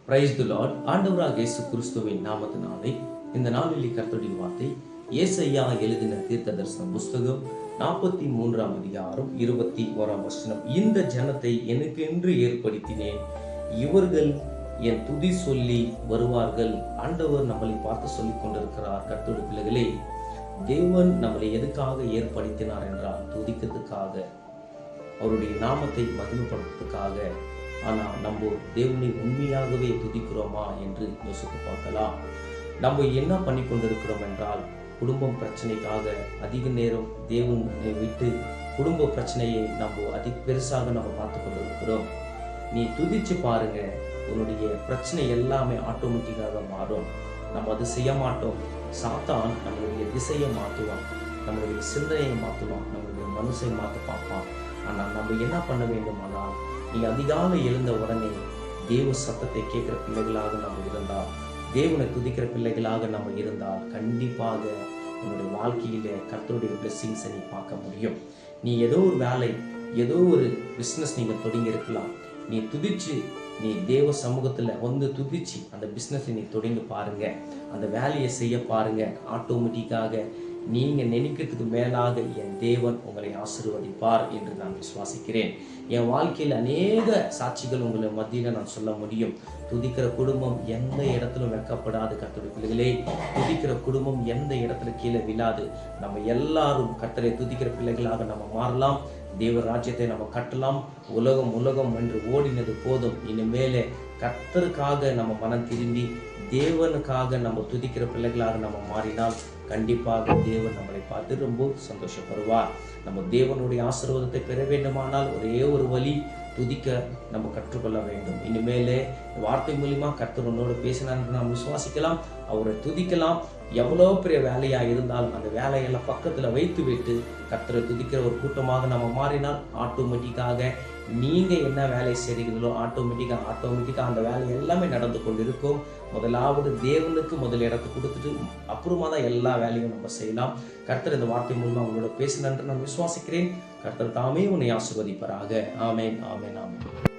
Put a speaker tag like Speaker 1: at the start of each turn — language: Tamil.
Speaker 1: Praise the Lord. ஆண்டவராக இயேசு கிறிஸ்துவின் நாமத்தினாலே இந்த நாளிலே கர்த்தருடைய வார்த்தை ஏசாயா எழுதின தீர்க்க தரிசன புஸ்தகம் 43ஆம் அதிகாரம் 21ஆம் வசனம். இந்த ஜனத்தை எனக்கென்று ஏற்படுத்தினேன், இவர்கள் என் துதி சொல்லி வருவார்கள். ஆண்டவர் நம்மளை பார்த்து சொல்லிக் கொண்டிருக்கிறார். கர்த்தருடைய பிள்ளைகளே, தேவன் நம்மளை எதுக்காக ஏற்படுத்தினார் என்றால் துதிக்கிறதுக்காக, அவருடைய நாமத்தை மகிமைப்படுத்துறதுக்காக. ஆனால் நம்ம தேவனை உண்மையாகவே துதிக்கிறோமா என்று யோசித்து பார்க்கலாம். நம்ம என்ன பண்ணி கொண்டிருக்கிறோம் என்றால், குடும்பம் பிரச்சனைக்காக அதிக நேரம் தேவனை விட்டு குடும்ப பிரச்சனையை நம்ம பெருசாக நம்ம பார்த்து கொண்டிருக்கிறோம். நீ துதிச்சு பாருங்க, உன்னுடைய பிரச்சனை எல்லாமே ஆட்டோமேட்டிக்காக மாறும். நம்ம அது செய்ய மாட்டோம். சாத்தான் நம்மளுடைய திசையை மாற்றுவான், நம்மளுடைய சிந்தனையை மாற்றுவான், நம்மளுடைய மனசை மாற்ற பார்ப்பான். ஆனால் நம்ம என்ன பண்ண வேண்டுமானால், நீ அதிகாலை எழுந்த உடனே தேவ சத்தத்தை கேட்கிற பிள்ளைகளாக நம்ம இருந்தால், தேவனை துதிக்கிற பிள்ளைகளாக நம்ம இருந்தால், கண்டிப்பாக உன்னுடைய வாழ்க்கையில கர்த்தருடைய பிளெஸிங்ஸை நீ பார்க்க முடியும். நீ ஏதோ ஒரு வேலை, ஏதோ ஒரு பிஸ்னஸ் நீங்கள் தொடங்கி இருக்கலாம். நீ துதிச்சு, நீ தேவ சமூகத்தில் வந்து துதிச்சு அந்த பிஸ்னஸை நீ தொடங்கி பாருங்க, அந்த வேலையை செய்ய பாருங்க. ஆட்டோமேட்டிக்காக நீங்கள் நினைக்கிறதுக்கு மேலாக என் தேவன் உங்களை ஆசீர்வதிப்பார் என்று நான் விசுவாசிக்கிறேன். என் வாழ்க்கையில் அநேக சாட்சிகள் உங்களை மத்தியில் நான் சொல்ல முடியும். துதிக்கிற குடும்பம் எந்த இடத்திலும் வெட்கப்படாது. கர்த்தருடைய பிள்ளைகளே, துதிக்கிற குடும்பம் எந்த இடத்துல கீழே விழாது. நம்ம எல்லாரும் கர்த்தரை துதிக்கிற பிள்ளைகளாக நம்ம மாறலாம். தேவ ராஜ்யத்தை நம்ம கட்டலாம். உலகம் என்று ஓடினது போதும். இனிமேலே கர்த்தருக்காக நம்ம மனம் திரும்பி தேவனுக்காக நம்ம துதிக்கிற பிள்ளைகளாக நம்ம மாறினால் கண்டிப்பாக தேவன் நம்மளை பார்த்து ரொம்ப சந்தோஷப்படுவார். நம்ம தேவனுடைய ஆசீர்வாதத்தை பெற வேண்டுமானால் ஒரே ஒரு வழி, துதிக்க நம்ம கற்றுக்கொள்ள வேண்டும். இனிமேலே வார்த்தை மூலியமா கர்த்தர் உன்னோடு பேசினார் நாம் விசுவாசிக்கலாம், அவரை துதிக்கலாம். எவ்வளோ பெரிய வேலையாக இருந்தாலும் அந்த வேலையெல்லாம் பக்கத்தில் வைத்து விட்டு கர்த்தரை துதிக்கிற ஒரு கூட்டமாக நம்ம மாறினால் ஆட்டோமேட்டிக்காக நீங்கள் என்ன வேலை செய்கிறீங்களோ ஆட்டோமேட்டிக்காக அந்த வேலை எல்லாமே நடந்து கொண்டு இருக்கும். முதலாவது தேவனுக்கு முதல் இடத்தை கொடுத்துட்டு அப்புறமா தான் எல்லா வேலையும் நம்ம செய்யலாம். கர்த்தர் இந்த வார்த்தை மூலமாக உங்களோட பேசினன்று நான் விசுவாசிக்கிறேன். கர்த்தர் தாமே உன்னை ஆசீர்வதிப்பாராக. ஆமேன், ஆமேன், ஆமேன்.